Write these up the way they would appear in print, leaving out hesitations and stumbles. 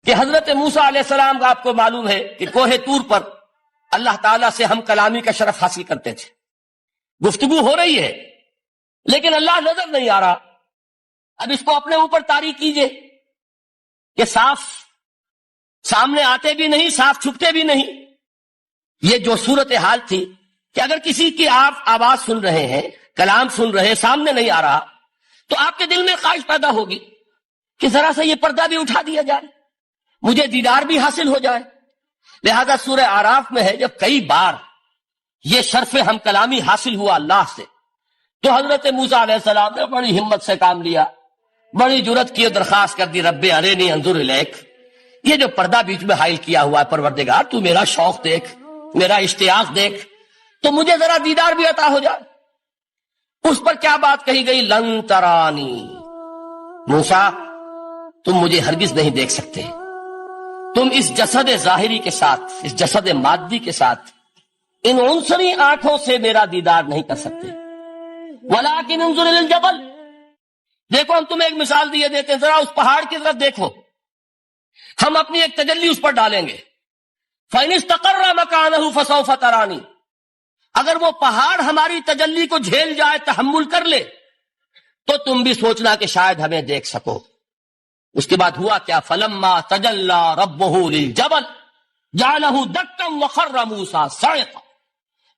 کہ حضرت موسیٰ علیہ السلام کا آپ کو معلوم ہے کہ کوہ طور پر اللہ تعالیٰ سے ہم کلامی کا شرف حاصل کرتے تھے. گفتگو ہو رہی ہے لیکن اللہ نظر نہیں آ رہا. اب اس کو اپنے اوپر طاری کیجئے کہ صاف سامنے آتے بھی نہیں، صاف چھپتے بھی نہیں. یہ جو صورتحال تھی کہ اگر کسی کی آپ آواز سن رہے ہیں، کلام سن رہے ہیں، سامنے نہیں آ رہا، تو آپ کے دل میں خواہش پیدا ہوگی کہ ذرا سا یہ پردہ بھی اٹھا دیا جائے، مجھے دیدار بھی حاصل ہو جائے. لہذا سورہ اعراف میں ہے جب کئی بار یہ شرف ہم کلامی حاصل ہوا اللہ سے، تو حضرت موسیٰ علیہ السلام نے بڑی ہمت سے کام لیا، بڑی جرت کی درخواست کر دی، رب ارینی انظر الیک. یہ جو پردہ بیچ میں حائل کیا ہوا ہے پروردگار، تو میرا شوق دیکھ، میرا اشتیاق دیکھ، تو مجھے ذرا دیدار بھی عطا ہو جائے. اس پر کیا بات کہی گئی؟ لن ترانی، موسیٰ تم مجھے ہرگز نہیں دیکھ سکتے، تم اس جسد ظاہری کے ساتھ، اس جسد مادی کے ساتھ، ان عنصری آنکھوں سے میرا دیدار نہیں کر سکتے. ولیکن انظر الی الجبل، دیکھو ہم تمہیں ایک مثال دیے دیتے ہیں، ذرا اس پہاڑ کی طرف دیکھو، ہم اپنی ایک تجلی اس پر ڈالیں گے. فَإِنِ اسْتَقَرَّ مَكَانَهُ فَسَوْفَ تَرَانِي، اگر وہ پہاڑ ہماری تجلی کو جھیل جائے، تحمل کر لے، تو تم بھی سوچنا کہ شاید ہمیں دیکھ سکو. اس کے بعد ہوا کیا؟ فَلَمَّا تَجَلَّى رَبُّهُ لِلْجَبَلِ جَعَلَهُ دَكًّا وَخَرَّ مُوسَىٰ صَعِقًا.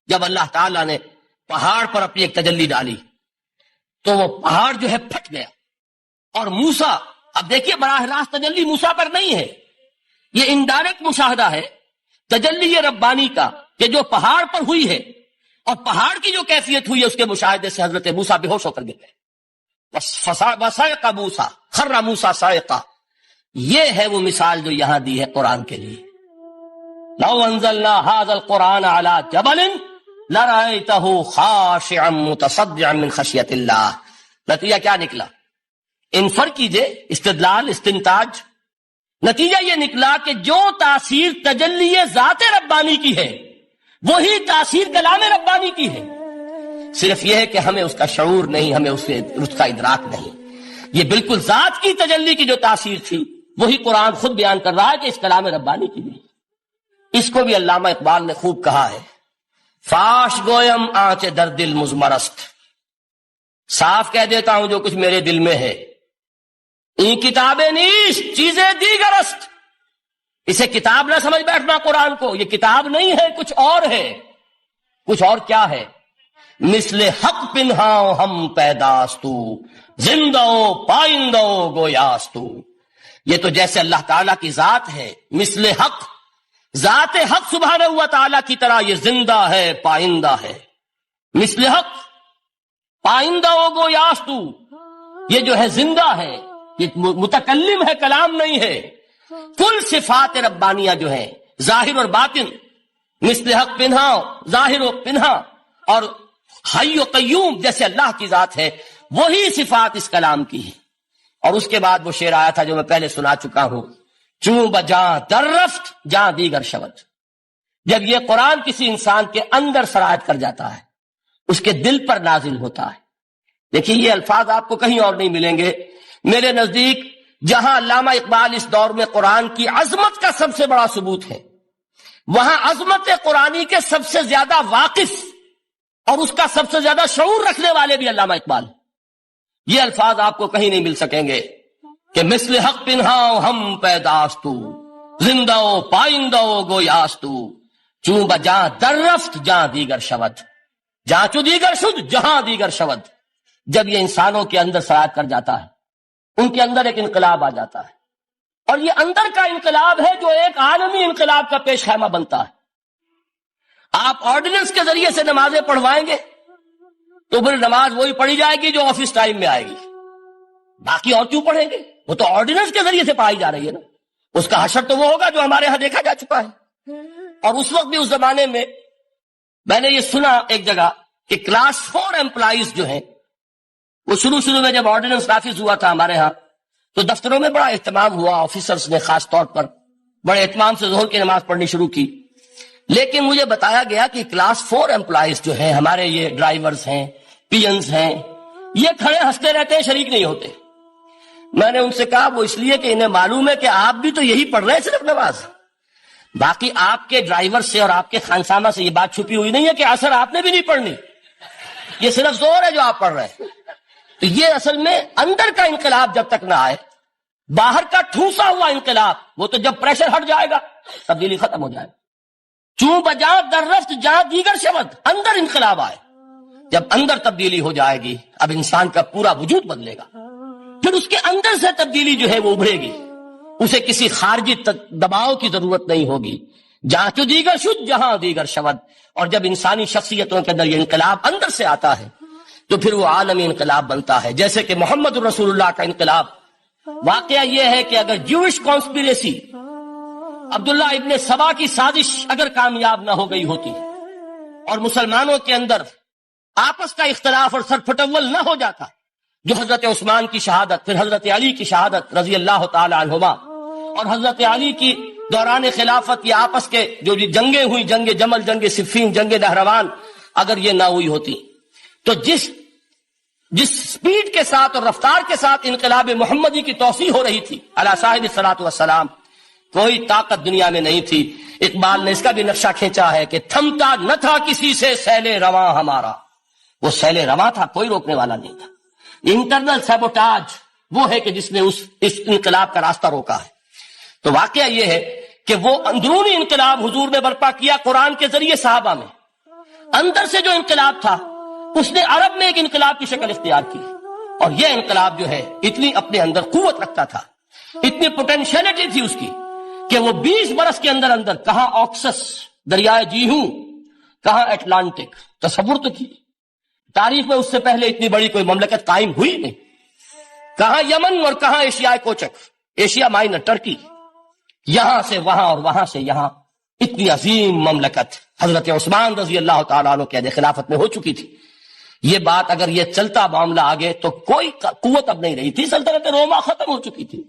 جب اللہ تعالیٰ نے پہاڑ پر اپنی ایک تجلی ڈالی تو وہ پہاڑ جو ہے پھٹ گیا. اور موسیٰ، اب دیکھیے براہ راست تجلی موسیٰ پر نہیں ہے، یہ انڈائریکٹ مشاہدہ ہے تجلی ربانی کا کہ جو پہاڑ پر ہوئی ہے، اور پہاڑ کی جو کیفیت ہوئی ہے اس کے مشاہدے سے حضرت موسیٰ بے ہوش ہو کر گر گئے. وَصَعِقَ مُوسَىٰ خَرَّ مُوسَىٰ صَعِقًا. یہ ہے وہ مثال جو یہاں دی ہے قرآن کے لیے. لَوْ أَنزَلْنَا هَذَا الْقُرْآنَ عَلَىٰ جَبَلٍ لَرَأَيْتَهُ خَاشِعًا مُتَصَدِّعًا مِّنْ خَشْيَةِ اللَّهِ. نتیجہ کیا نکلا؟ انفر کیجئے، استدلال، استنتاج. نتیجہ یہ نکلا کہ جو تاثیر تجلی ذات ربانی کی ہے وہی تاثیر کلام ربانی کی ہے. صرف یہ ہے کہ ہمیں اس کا شعور نہیں، ہمیں اس کا ادراک نہیں. یہ بالکل ذات کی تجلی کی جو تاثیر تھی وہی قرآن خود بیان کر رہا ہے کہ اس کلام ربانی کی بھی. اس کو بھی علامہ اقبال نے خوب کہا ہے، فاش گویم آنچ در دل مزمرست، صاف کہہ دیتا ہوں جو کچھ میرے دل میں ہے. این کتابیں نیش چیزیں دیگرست، اسے کتاب نہ سمجھ بیٹھنا قرآن کو، یہ کتاب نہیں ہے، کچھ اور ہے. کچھ اور کیا ہے؟ مثل حق پنہاؤ ہم پیداستو، زندہ پائندہ گویاستو. یہ تو جیسے اللہ تعالیٰ کی ذات ہے، مثل حق، ذات حق سبحانہ و تعالیٰ کی طرح یہ زندہ ہے، پائندہ ہے. مثل حق، پائندہ گویاستو، یہ جو ہے زندہ ہے، یہ متکلم ہے، کلام نہیں ہے. کل صفات ربانیہ جو ہیں ظاہر اور باطن، مثل حق پنہا، ظاہر و پنہا، اور حی و قیوم جیسے اللہ کی ذات ہے، وہی صفات اس کلام کی ہیں. اور اس کے بعد وہ شعر آیا تھا جو میں پہلے سنا چکا ہوں، چوں بجاں در رفت جاں دیگر شود. جب یہ قرآن کسی انسان کے اندر سرایت کر جاتا ہے، اس کے دل پر نازل ہوتا ہے. دیکھیے یہ الفاظ آپ کو کہیں اور نہیں ملیں گے. میرے نزدیک جہاں علامہ اقبال اس دور میں قرآن کی عظمت کا سب سے بڑا ثبوت ہے، وہاں عظمت قرآنی کے سب سے زیادہ واقف اور اس کا سب سے زیادہ شعور رکھنے والے بھی علامہ اقبال. یہ الفاظ آپ کو کہیں نہیں مل سکیں گے کہ مثل حق پنہاؤ ہم پیداستو، زندہ پائندہ گویاستو، چوں بجاں در رفت جہاں دیگر شود، جہاں چو دیگر شد جہاں دیگر شود. جب یہ انسانوں کے اندر سرایت کر جاتا ہے، ان کے اندر ایک انقلاب آ جاتا ہے، اور یہ اندر کا انقلاب ہے جو ایک عالمی انقلاب کا پیش خیمہ بنتا ہے. آپ آرڈیننس کے ذریعے سے نمازیں پڑھوائیں گے تو پھر نماز وہی پڑھی جائے گی جو آفس ٹائم میں آئے گی، باقی اور کیوں پڑھیں گے؟ وہ تو آرڈیننس کے ذریعے سے پڑھائی جا رہی ہے نا. اس کا حشر تو وہ ہوگا جو ہمارے ہاں دیکھا جا چکا ہے. اور اس وقت بھی، اس زمانے میں نے یہ سنا ایک جگہ کہ کلاس 4 امپلائیز جو ہیں، وہ شروع میں جب آرڈیننس نافذ ہوا تھا ہمارے ہاں تو دفتروں میں بڑا اہتمام ہوا، آفیسرز نے خاص طور پر بڑے اہتمام سے ظہر کی نماز پڑھنی شروع کی. لیکن مجھے بتایا گیا کہ کلاس 4 امپلائیز جو ہیں ہمارے، یہ ڈرائیورز ہیں، پی اینز ہیں، یہ کھڑے ہنستے رہتے ہیں، شریک نہیں ہوتے. میں نے ان سے کہا وہ اس لیے کہ انہیں معلوم ہے کہ آپ بھی تو یہی پڑھ رہے ہیں صرف نماز، باقی آپ کے ڈرائیور سے اور آپ کے خانسامہ سے یہ بات چھپی ہوئی نہیں ہے کہ عصر آپ نے بھی نہیں پڑھنی، یہ صرف زور ہے جو آپ پڑھ رہے ہیں۔ تو یہ اصل میں اندر کا انقلاب جب تک نہ آئے، باہر کا ٹھوسا ہوا انقلاب وہ تو جب پریشر ہٹ جائے گا تبدیلی ختم ہو جائے گا۔ چوں بجا در رفت جہاں دیگر شود، اندر انقلاب آئے، جب اندر تبدیلی ہو جائے گی اب انسان کا پورا وجود بدلے گا، پھر اس کے اندر سے تبدیلی جو ہے وہ ابھرے گی، اسے کسی خارجی دباؤ کی ضرورت نہیں ہوگی۔ جہاں تو دیگر شد جہاں دیگر شود، اور جب انسانی شخصیتوں کے اندر یہ انقلاب اندر سے آتا ہے تو پھر وہ عالمی انقلاب بنتا ہے، جیسے کہ محمد رسول اللہ کا انقلاب۔ واقعہ یہ ہے کہ اگر جوش کانسپیریسی، عبداللہ ابن سبا کی سازش اگر کامیاب نہ ہو گئی ہوتی اور مسلمانوں کے اندر آپس کا اختلاف اور سرپھٹول نہ ہو جاتا، جو حضرت عثمان کی شہادت، پھر حضرت علی کی شہادت رضی اللہ تعالی عنہما، اور حضرت علی کی دوران خلافت یہ آپس کے جو جنگیں ہوئی، جنگ جمل، جنگ صفین، جنگ نہروان، اگر یہ نہ ہوئی ہوتی تو جس سپیڈ کے ساتھ اور رفتار کے ساتھ انقلاب محمدی کی توسیع ہو رہی تھی علی صاحب الصلاۃ والسلام، کوئی طاقت دنیا میں نہیں تھی۔ اقبال نے اس کا بھی نقشہ کھینچا ہے کہ تھمتا نہ تھا کسی سے سیل رواں ہمارا، وہ سیل رواں تھا، کوئی روکنے والا نہیں تھا۔ انٹرنل سیبوٹاج وہ ہے کہ جس نے اس انقلاب کا راستہ روکا ہے۔ تو واقعہ یہ ہے کہ وہ اندرونی انقلاب حضور نے برپا کیا قرآن کے ذریعے صحابہ میں، اندر سے جو انقلاب تھا اس نے عرب میں ایک انقلاب کی شکل اختیار کی، اور یہ انقلاب جو ہے اتنی اپنے اندر قوت رکھتا تھا، اتنی پوٹینشیلٹی تھی اس کی کہ وہ 20 برس کے اندر اندر کہاں آکسس دریائے جیہوں، کہاں اٹلانٹک، تصور تو کی تاریخ میں اس سے پہلے اتنی بڑی کوئی مملکت قائم ہوئی نہیں، کہاں یمن اور کہاں ایشیائے کوچک، ایشیا مائنر ٹرکی، یہاں سے وہاں اور وہاں سے یہاں، اتنی عظیم مملکت حضرت عثمان رضی اللہ تعالیٰ عنہ کے خلافت میں ہو چکی تھی۔ یہ بات اگر یہ چلتا معاملہ آگے تو کوئی قوت اب نہیں رہی تھی، سلطنت روما ختم ہو چکی تھی،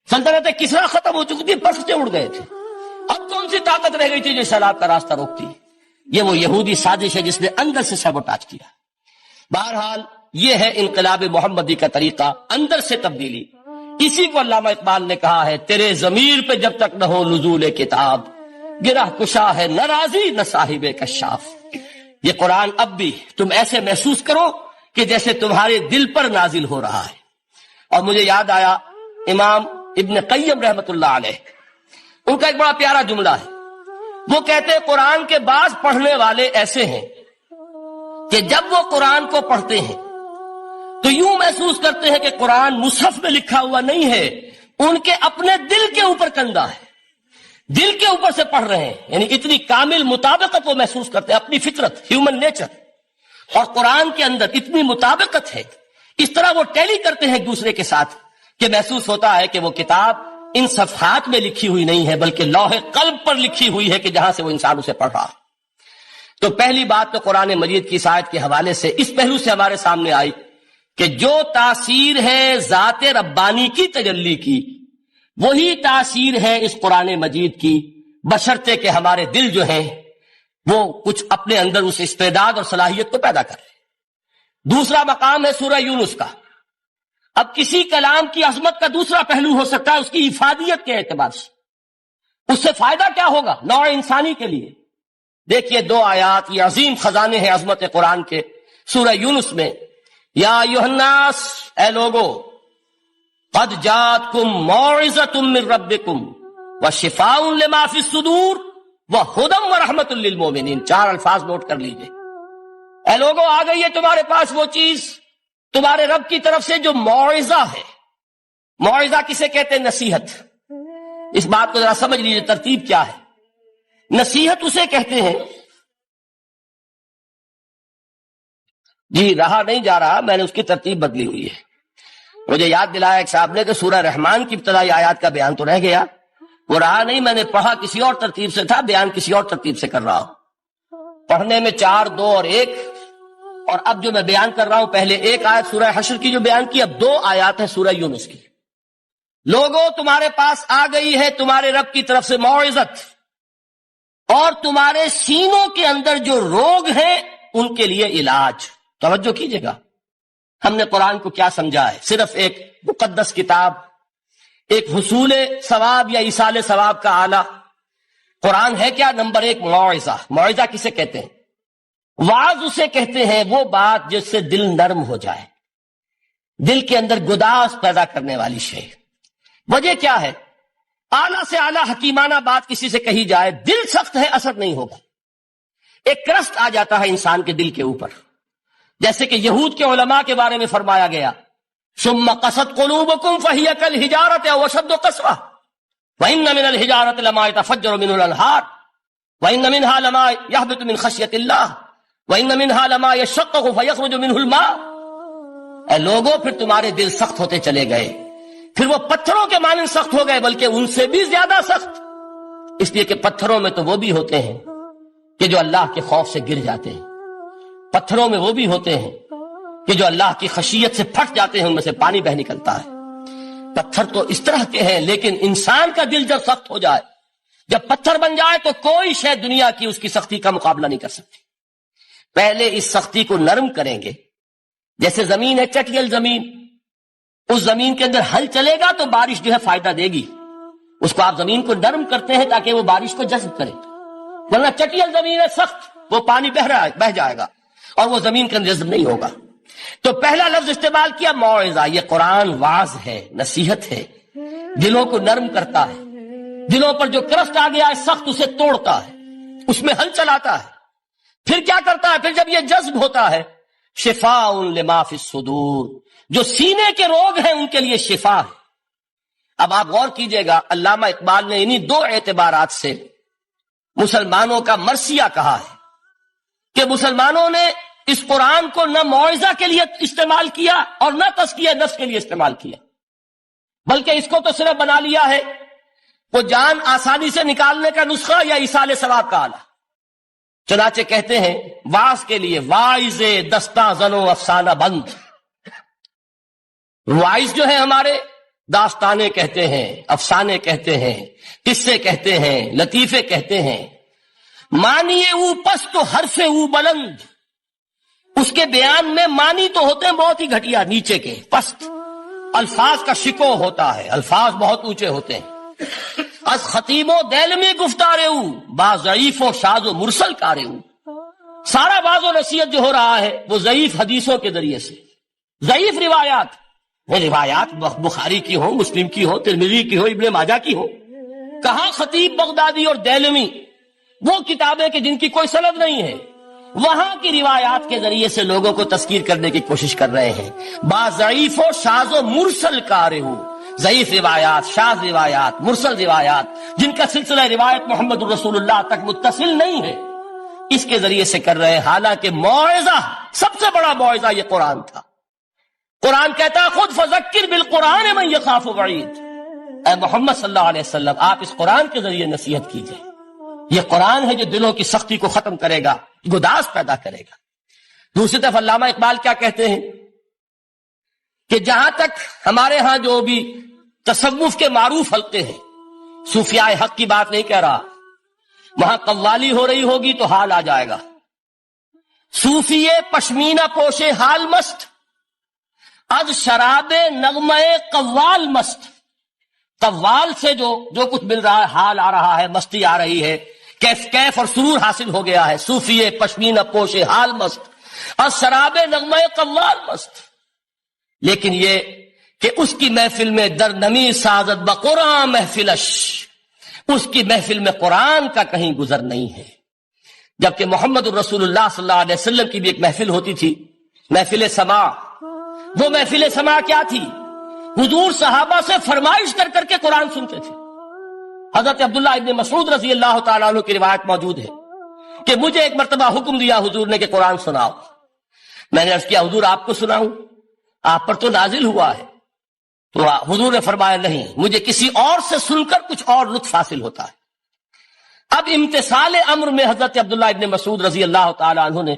سلطنت کسرا ختم ہو چکی تھی، پرستیں اڑ گئے تھے، اب کون سی طاقت رہ گئی تھی جو سیلاب کا راستہ روکتی؟ یہ وہ یہودی سازش ہے جس نے اندر سے سیبوٹاج کیا۔ بہرحال یہ ہے انقلاب محمدی کا طریقہ، اندر سے تبدیلی۔ اسی کو علامہ اقبال نے کہا ہے، تیرے ضمیر پہ جب تک نہ ہو نزول کتاب، گرہ کشا ہے نہ راضی نہ صاحب کشاف۔ یہ قرآن اب بھی تم ایسے محسوس کرو کہ جیسے تمہارے دل پر نازل ہو رہا ہے۔ اور مجھے یاد آیا امام ابن قیم رحمت اللہ علیہ، ان کا ایک بڑا پیارا جملہ ہے، وہ کہتے ہیں قرآن کے بعض پڑھنے والے ایسے ہیں کہ جب وہ قرآن کو پڑھتے ہیں تو یوں محسوس کرتے ہیں کہ قرآن مصحف میں لکھا ہوا نہیں ہے، ان کے اپنے دل کے اوپر کندہ ہے، دل کے اوپر سے پڑھ رہے ہیں، یعنی اتنی کامل مطابقت وہ محسوس کرتے ہیں، اپنی فطرت، ہیومن نیچر اور قرآن کے اندر اتنی مطابقت ہے، اس طرح وہ ٹیلی کرتے ہیں ایک دوسرے کے ساتھ کہ محسوس ہوتا ہے کہ وہ کتاب ان صفحات میں لکھی ہوئی نہیں ہے بلکہ لوح قلب پر لکھی ہوئی ہے کہ جہاں سے وہ انسان اسے پڑھ رہا ہے۔ تو پہلی بات تو قرآن مجید کی اس آیت کے حوالے سے اس پہلو سے ہمارے سامنے آئی کہ جو تاثیر ہے ذات ربانی کی تجلی کی، وہی تاثیر ہے اس قرآن مجید کی، بشرطے کہ ہمارے دل جو ہیں وہ کچھ اپنے اندر اس استعداد اور صلاحیت کو پیدا کر لیں۔ دوسرا مقام ہے سورہ یونس کا۔ اب کسی کلام کی عظمت کا دوسرا پہلو ہو سکتا ہے اس کی افادیت کے اعتبار سے، اس سے فائدہ کیا ہوگا نوع انسانی کے لیے۔ دیکھیے 2 آیات، یہ عظیم خزانے ہیں عظمت قرآن کے۔ سورہ یونس میں یا ایھا الناس، اے لوگو، قد جاءتکم موعظۃ من ربکم وشفاء لما فی الصدور وہدی ورحمۃ للمؤمنین۔ 4 الفاظ نوٹ کر لیجئے۔ اے لوگو، آ گئی ہے تمہارے پاس وہ چیز تمہارے رب کی طرف سے جو موعظہ ہے۔ موعظہ کسے کہتے ہیں؟ نصیحت۔ اس بات کو ذرا سمجھ لیجئے ترتیب کیا ہے۔ نصیحت اسے کہتے ہیں، جی رہا نہیں جا رہا، میں نے اس کی ترتیب بدلی ہوئی ہے۔ مجھے یاد دلایا ایک صاحب نے کہ سورہ رحمان کی ابتدائی آیات کا بیان تو رہ گیا، وہ رہا نہیں، میں نے پڑھا کسی اور ترتیب سے تھا، بیان کسی اور ترتیب سے کر رہا ہوں۔ پڑھنے میں 4، 2 اور 1، اور اب جو میں بیان کر رہا ہوں پہلے 1 آیت سورہ حشر کی جو بیان کی، اب 2 آیات ہیں سورہ یونس کی۔ لوگوں، تمہارے پاس آ گئی ہے تمہارے رب کی طرف سے موعظت، اور تمہارے سینوں کے اندر جو روگ ہیں ان کے لیے علاج۔ توجہ کیجئے گا، ہم نے قرآن کو کیا سمجھا ہے؟ صرف ایک مقدس کتاب، ایک حصول ثواب یا ایصال ثواب کا آلہ۔ قرآن ہے کیا؟ نمبر ایک موعظہ۔ موعظہ کسے کہتے ہیں؟ وعظ اسے کہتے ہیں وہ بات جس سے دل نرم ہو جائے، دل کے اندر گداز پیدا کرنے والی شے۔ وجہ کیا ہے؟ اعلیٰ سے اعلیٰ حکیمانہ بات کسی سے کہی جائے، دل سخت ہے، اثر نہیں ہوگا، ایک کرسٹ آ جاتا ہے انسان کے دل کے اوپر، جیسے کہ یہود کے علماء کے بارے میں فرمایا گیا ثم قست قلوبکم فہی کالحجارۃ او اشد قسوۃ وان من الحجارۃ لما يتفجر منه الانہار وان منها لما يهبط من خشیۃ اللہ وان منها لما يشقق فيخرج منه الماء۔ اے لوگوں، پھر تمہارے دل سخت ہوتے چلے گئے، پھر وہ پتھروں کے مانند سخت ہو گئے، بلکہ ان سے بھی زیادہ سخت، اس لیے کہ پتھروں میں تو وہ بھی ہوتے ہیں کہ جو اللہ کے خوف سے گر جاتے ہیں، پتھروں میں وہ بھی ہوتے ہیں کہ جو اللہ کی خشیت سے پھٹ جاتے ہیں، ان میں سے پانی بہ نکلتا ہے۔ پتھر تو اس طرح کے ہیں، لیکن انسان کا دل جب سخت ہو جائے، جب پتھر بن جائے، تو کوئی شے دنیا کی اس کی سختی کا مقابلہ نہیں کر سکتی۔ پہلے اس سختی کو نرم کریں گے، جیسے زمین ہے چٹیل زمین، اس زمین کے اندر ہل چلے گا تو بارش جو ہے فائدہ دے گی، اس کو آپ زمین کو نرم کرتے ہیں تاکہ وہ بارش کو جذب کرے، ورنہ چٹیل زمین ہے سخت، وہ پانی بہ جائے گا اور وہ زمین کے اندر جذب نہیں ہوگا۔ تو پہلا لفظ استعمال کیا موعظہ۔ یہ قرآن واعظ ہے، نصیحت ہے، دلوں کو نرم کرتا ہے، دلوں پر جو کرسٹ آ گیا ہے سخت اسے توڑتا ہے، اس میں ہل چلاتا ہے۔ پھر کیا کرتا ہے؟ پھر جب یہ جذب ہوتا ہے، شفاء لما فی الصدور، جو سینے کے روگ ہیں ان کے لیے شفا ہے۔ اب آپ غور کیجئے گا، علامہ اقبال نے انہی دو اعتبارات سے مسلمانوں کا مرثیہ کہا ہے کہ مسلمانوں نے اس قرآن کو نہ موعظہ کے لیے استعمال کیا اور نہ تزکیہ نفس کے لیے استعمال کیا، بلکہ اس کو تو صرف بنا لیا ہے وہ جان آسانی سے نکالنے کا نسخہ یا ایصال ثواب کا آلہ۔ چنانچہ کہتے ہیں واعظ کے لیے واعظ دستاں زنو افسانہ بند۔ واعظ جو ہے ہمارے داستانے کہتے ہیں، افسانے کہتے ہیں، قصے کہتے ہیں، لطیفے کہتے ہیں، مانیے او پست و حرف او بلند، اس کے بیان میں معنی تو ہوتے ہیں بہت ہی گھٹیا، نیچے کے پست، الفاظ کا شکو ہوتا ہے، الفاظ بہت اونچے ہوتے ہیں۔ از خطیب و دیلمی گفتار او با ضعیف و شاذ و مرسل کار او، سارا باز و نصیحت جو ہو رہا ہے وہ ضعیف حدیثوں کے ذریعے سے، ضعیف روایات، روایات بخاری کی ہو، مسلم کی ہو، ترمذی کی ہو، ابن ماجہ کی ہو۔ کہاں خطیب بغدادی اور دیلمی، وہ کتابیں کہ جن کی کوئی سند نہیں ہے، وہاں کی روایات کے ذریعے سے لوگوں کو تذکیر کرنے کی کوشش کر رہے ہیں۔ با ضعیف و شاذ و مرسل کار ہو، ضعیف روایات، شاذ روایات، مرسل روایات، جن کا سلسلہ روایت محمد الرسول اللہ تک متصل نہیں ہے، اس کے ذریعے سے کر رہے ہیں۔ حالانکہ موعظہ، سب سے بڑا موعظہ یہ قرآن تھا۔ قرآن کہتا ہے خود فذکر بالقرآن من یخاف وعید، اے محمد صلی اللہ علیہ وسلم آپ اس قرآن کے ذریعے نصیحت کیجئے۔ یہ قرآن ہے جو دلوں کی سختی کو ختم کرے گا، گداز پیدا کرے گا۔ دوسری طرف علامہ اقبال کیا کہتے ہیں کہ جہاں تک ہمارے ہاں جو بھی تصوف کے معروف حلقے ہیں، صوفیاء حق کی بات نہیں کہہ رہا، وہاں قوالی ہو رہی ہوگی تو حال آ جائے گا۔ صوفی پشمینہ پوشے حال مست، از شراب نغمہ قوال مست۔ قوال سے جو کچھ مل رہا ہے، حال آ رہا ہے، مستی آ رہی ہے، کیف اور سرور حاصل ہو گیا ہے۔ صوفی پشمینہ پوشے حال مست، از شراب نغمہ قوال مست۔ لیکن یہ کہ اس کی محفل میں در نمی سازت بقرآن محفلش، اس کی محفل میں قرآن کا کہیں گزر نہیں ہے۔ جبکہ محمد الرسول اللہ صلی اللہ علیہ وسلم کی بھی ایک محفل ہوتی تھی، محفل سماع۔ وہ محفل سماع کیا تھی؟ حضور صحابہ سے فرمائش کر کر کے قرآن سنتے تھے۔ حضرت عبداللہ ابن مسعود رضی اللہ تعالیٰ عنہ کی روایت موجود ہے کہ مجھے ایک مرتبہ حکم دیا حضور نے کہ قرآن سناؤ۔ میں نے عرض کیا حضور آپ کو سناؤں؟ آپ پر تو نازل ہوا ہے۔ تو حضور نے فرمایا نہیں، مجھے کسی اور سے سن کر کچھ اور لطف حاصل ہوتا ہے۔ اب امتثال امر میں حضرت عبداللہ ابن مسعود رضی اللہ تعالیٰ عنہ نے